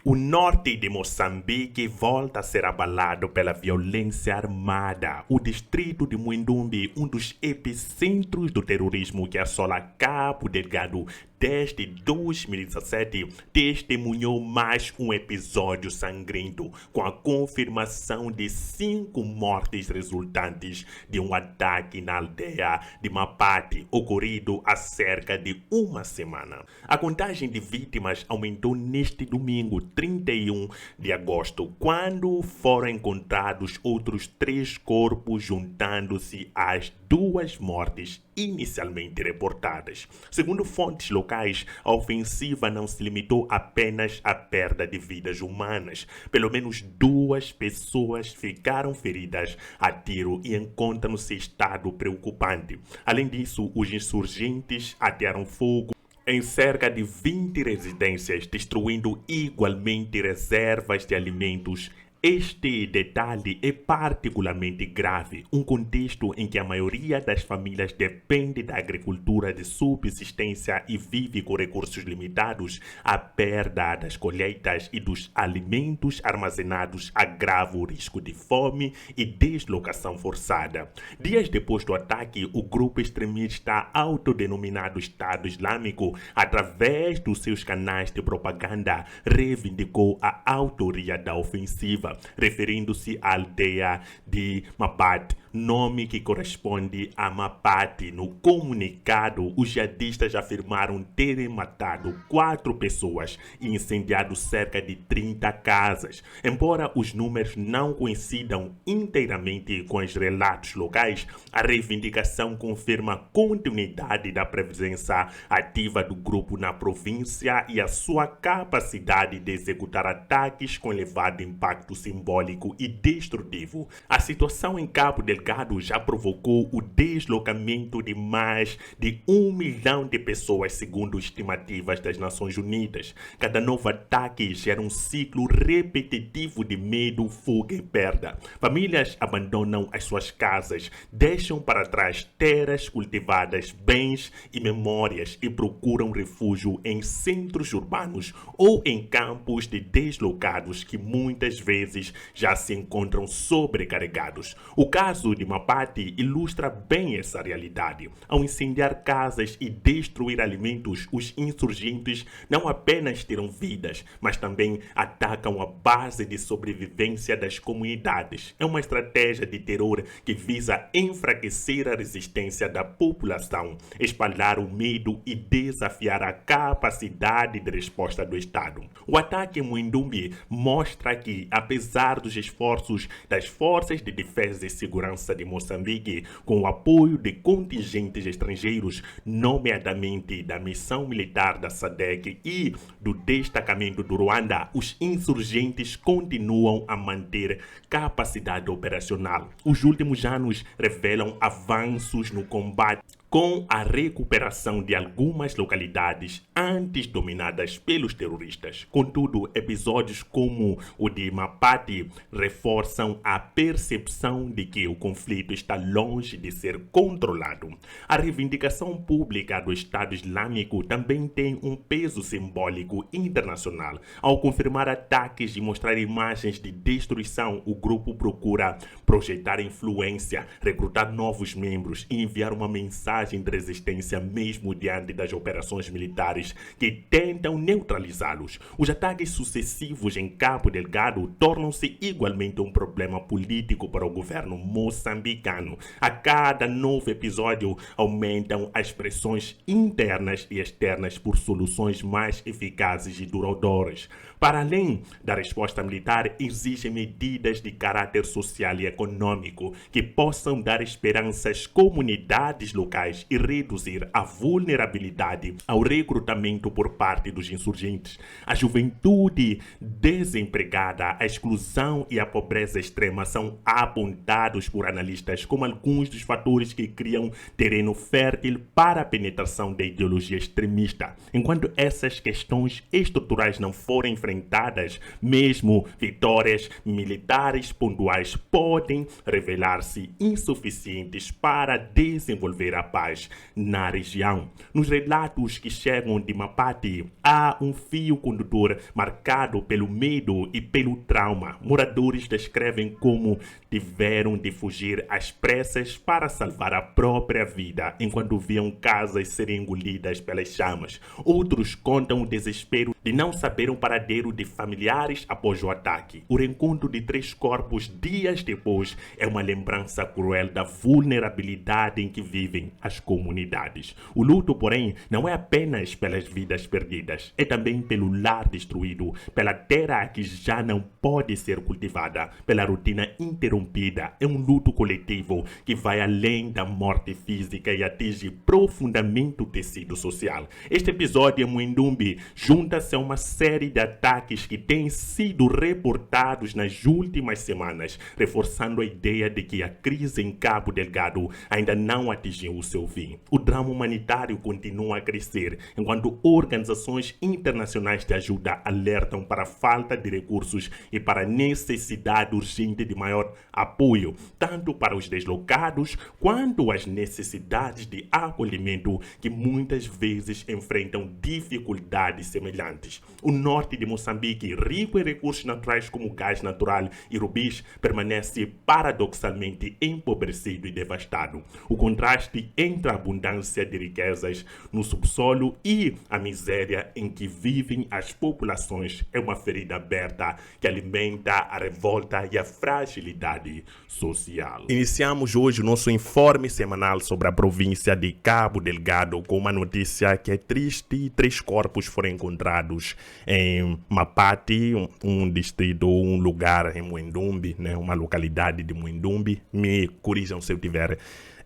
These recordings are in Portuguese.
O norte de Moçambique volta a ser abalado pela violência armada. O distrito de Muindumbe, um dos epicentros do terrorismo que assola Cabo Delgado desde 2017, testemunhou mais um episódio sangrento, com a confirmação de 5 mortes resultantes de um ataque na aldeia de Mapate, ocorrido há cerca de uma semana. A contagem de vítimas aumentou neste domingo, 31 de agosto, quando foram encontrados outros 3 corpos, juntando-se às 2 mortes inicialmente reportadas. Segundo fontes locais, a ofensiva não se limitou apenas à perda de vidas humanas. Pelo menos 2 pessoas ficaram feridas a tiro e encontram-se em estado preocupante. Além disso, os insurgentes atearam fogo em cerca de 20 residências, destruindo igualmente reservas de alimentos. Este detalhe é particularmente grave, um contexto em que a maioria das famílias depende da agricultura de subsistência e vive com recursos limitados. A perda das colheitas e dos alimentos armazenados agrava o risco de fome e deslocação forçada. Dias depois do ataque, o grupo extremista autodenominado Estado Islâmico, através dos seus canais de propaganda, reivindicou a autoria da ofensiva, referindo-se à aldeia de Mapate, nome que corresponde a Mapate. No comunicado, os jihadistas afirmaram terem matado 4 pessoas e incendiado cerca de 30 casas. Embora os números não coincidam inteiramente com os relatos locais, a reivindicação confirma a continuidade da presença ativa do grupo na província e a sua capacidade de executar ataques com elevado impacto simbólico e destrutivo. A situação em Cabo Delgado já provocou o deslocamento de mais de 1 milhão de pessoas, segundo estimativas das Nações Unidas. Cada novo ataque gera um ciclo repetitivo de medo, fuga e perda. Famílias abandonam as suas casas, deixam para trás terras cultivadas, bens e memórias e procuram refúgio em centros urbanos ou em campos de deslocados que muitas vezes já se encontram sobrecarregados. O caso de Mapate ilustra bem essa realidade. Ao incendiar casas e destruir alimentos, os insurgentes não apenas tiram vidas, mas também atacam a base de sobrevivência das comunidades. É uma estratégia de terror que visa enfraquecer a resistência da população, espalhar o medo e desafiar a capacidade de resposta do Estado. O ataque em Muindumbe mostra que, apesar dos esforços das forças de defesa e segurança de Moçambique, com o apoio de contingentes estrangeiros, nomeadamente da missão militar da SADC e do destacamento do Ruanda, os insurgentes continuam a manter capacidade operacional. Os últimos anos revelam avanços no combate, com a recuperação de algumas localidades antes dominadas pelos terroristas. Contudo, episódios como o de Mapate reforçam a percepção de que o conflito está longe de ser controlado. A reivindicação pública do Estado Islâmico também tem um peso simbólico internacional. Ao confirmar ataques e mostrar imagens de destruição, o grupo procura projetar influência, recrutar novos membros e enviar uma mensagem de resistência mesmo diante das operações militares que tentam neutralizá-los. Os ataques sucessivos em Cabo Delgado tornam-se igualmente um problema político para o governo moçambicano. A cada novo episódio aumentam as pressões internas e externas por soluções mais eficazes e duradouras. Para além da resposta militar, exigem medidas de caráter social e econômico que possam dar esperança às comunidades locais e reduzir a vulnerabilidade ao recrutamento por parte dos insurgentes. A juventude desempregada, a exclusão e a pobreza extrema são apontados por por analistas como alguns dos fatores que criam terreno fértil para a penetração da ideologia extremista. Enquanto essas questões estruturais não forem enfrentadas, mesmo vitórias militares pontuais podem revelar-se insuficientes para desenvolver a paz na região. Nos relatos que chegam de Mapati, há um fio condutor marcado pelo medo e pelo trauma. Moradores descrevem como tiveram de fugir às pressas para salvar a própria vida enquanto viam casas serem engolidas pelas chamas. Outros contam o desespero de não saber o paradeiro de familiares após o ataque. O reencontro de 3 corpos dias depois é uma lembrança cruel da vulnerabilidade em que vivem as comunidades. O luto, porém, não é apenas pelas vidas perdidas, é também pelo lar destruído, pela terra que já não pode ser cultivada, pela rotina interrompida. É um luto coletivo que vai além da morte física e atinge profundamente o tecido social. Este episódio em Muindumbi junta-se a uma série de ataques que têm sido reportados nas últimas semanas, reforçando a ideia de que a crise em Cabo Delgado ainda não atingiu o seu fim. O drama humanitário continua a crescer, enquanto organizações internacionais de ajuda alertam para a falta de recursos e para a necessidade urgente de maior apoio, tanto para os deslocados quanto as necessidades de acolhimento que muitas vezes enfrentam dificuldades semelhantes. O norte de Moçambique, rico em recursos naturais como gás natural e rubis, permanece paradoxalmente empobrecido e devastado. O contraste entre a abundância de riquezas no subsolo e a miséria em que vivem as populações é uma ferida aberta que alimenta a revolta e a fragilidade social. Iniciamos hoje o nosso informe semanal sobre a província de Cabo Delgado com uma notícia que é triste. 3 corpos foram encontrados em Mapati, um distrito, um lugar em Muindumbi, né, uma localidade de Muindumbi. Me corrijam se eu estiver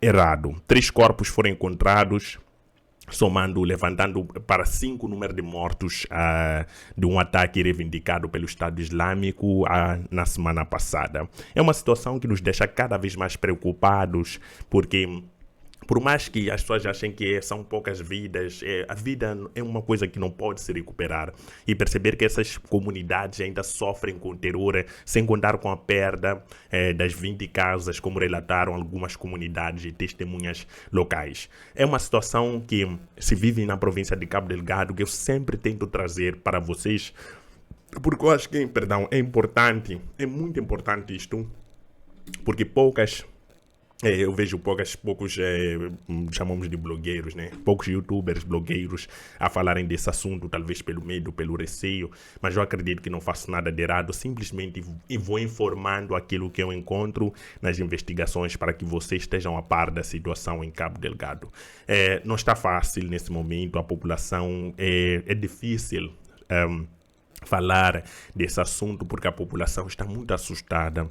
errado. 3 corpos foram encontrados, levantando para 5 o número de mortos de um ataque reivindicado pelo Estado Islâmico na semana passada. É uma situação que nos deixa cada vez mais preocupados, porque por mais que as pessoas achem que são poucas vidas, a vida é uma coisa que não pode se recuperar. E perceber que essas comunidades ainda sofrem com terror, sem contar com a perda das 20 casas, como relataram algumas comunidades e testemunhas locais. É uma situação que se vive na província de Cabo Delgado, que eu sempre tento trazer para vocês, porque eu acho que, é importante, é muito importante isto, porque eu vejo poucos chamamos de blogueiros, né? Poucos youtubers, blogueiros a falarem desse assunto, talvez pelo medo, pelo receio, mas eu acredito que não faço nada de errado, simplesmente vou informando aquilo que eu encontro nas investigações para que vocês estejam a par da situação em Cabo Delgado. Não está fácil nesse momento, a população é difícil falar desse assunto porque a população está muito assustada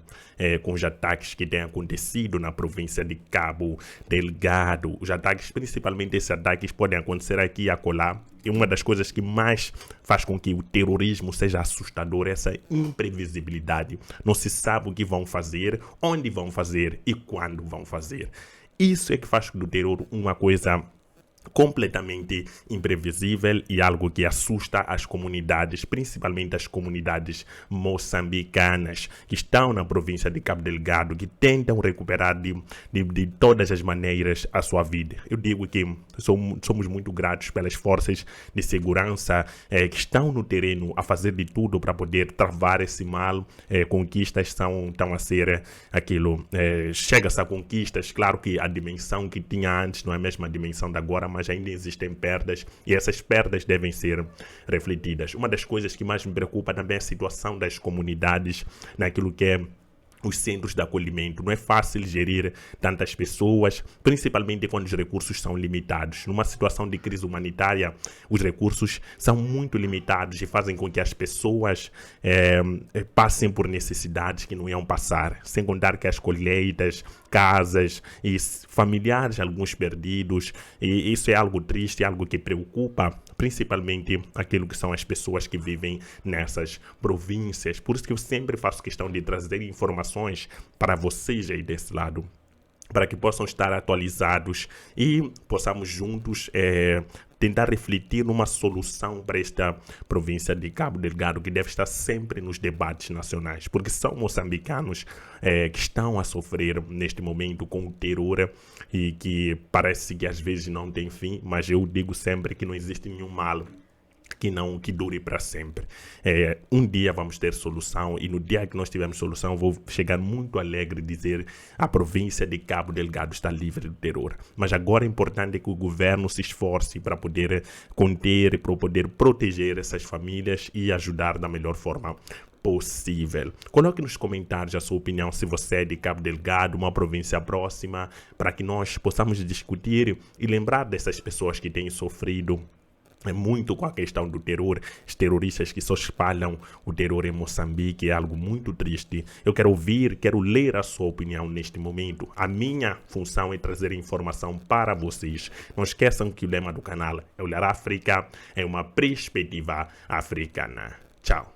com os ataques que têm acontecido na província de Cabo Delgado. Os ataques, principalmente esses ataques, podem acontecer aqui e acolá. E uma das coisas que mais faz com que o terrorismo seja assustador é essa imprevisibilidade. Não se sabe o que vão fazer, onde vão fazer e quando vão fazer. Isso é que faz do terror uma coisa completamente imprevisível e algo que assusta as comunidades, principalmente as comunidades moçambicanas que estão na província de Cabo Delgado, que tentam recuperar de todas as maneiras a sua vida. Eu digo que somos muito gratos pelas forças de segurança que estão no terreno a fazer de tudo para poder travar esse mal. Conquistas estão a ser aquilo. Chega-se a conquistas, claro que a dimensão que tinha antes não é a mesma dimensão de agora, mas ainda existem perdas e essas perdas devem ser refletidas. Uma das coisas que mais me preocupa também é a situação das comunidades naquilo que é os centros de acolhimento. Não é fácil gerir tantas pessoas, principalmente quando os recursos são limitados. Numa situação de crise humanitária, os recursos são muito limitados e fazem com que as pessoas passem por necessidades que não iam passar. Sem contar que as colheitas, casas e familiares, alguns perdidos, e isso é algo triste, algo que preocupa principalmente aquilo que são as pessoas que vivem nessas províncias. Por isso que eu sempre faço questão de trazer informações para vocês aí desse lado, para que possam estar atualizados e possamos juntos tentar refletir numa solução para esta província de Cabo Delgado, que deve estar sempre nos debates nacionais, porque são moçambicanos que estão a sofrer neste momento com o terror e que parece que às vezes não tem fim, mas eu digo sempre que não existe nenhum mal que dure para sempre. Um dia vamos ter solução, e no dia que nós tivermos solução vou chegar muito alegre e dizer a província de Cabo Delgado está livre do terror. Mas agora é importante que o governo se esforce para poder conter, para poder proteger essas famílias e ajudar da melhor forma possível. Coloque nos comentários a sua opinião, se você é de Cabo Delgado, uma província próxima, para que nós possamos discutir e lembrar dessas pessoas que têm sofrido muito com a questão do terror, os terroristas que só espalham o terror em Moçambique. É algo muito triste. Eu quero ouvir, quero ler a sua opinião neste momento. A minha função é trazer informação para vocês. Não esqueçam que o lema do canal é Olhar África, é uma perspectiva africana. Tchau.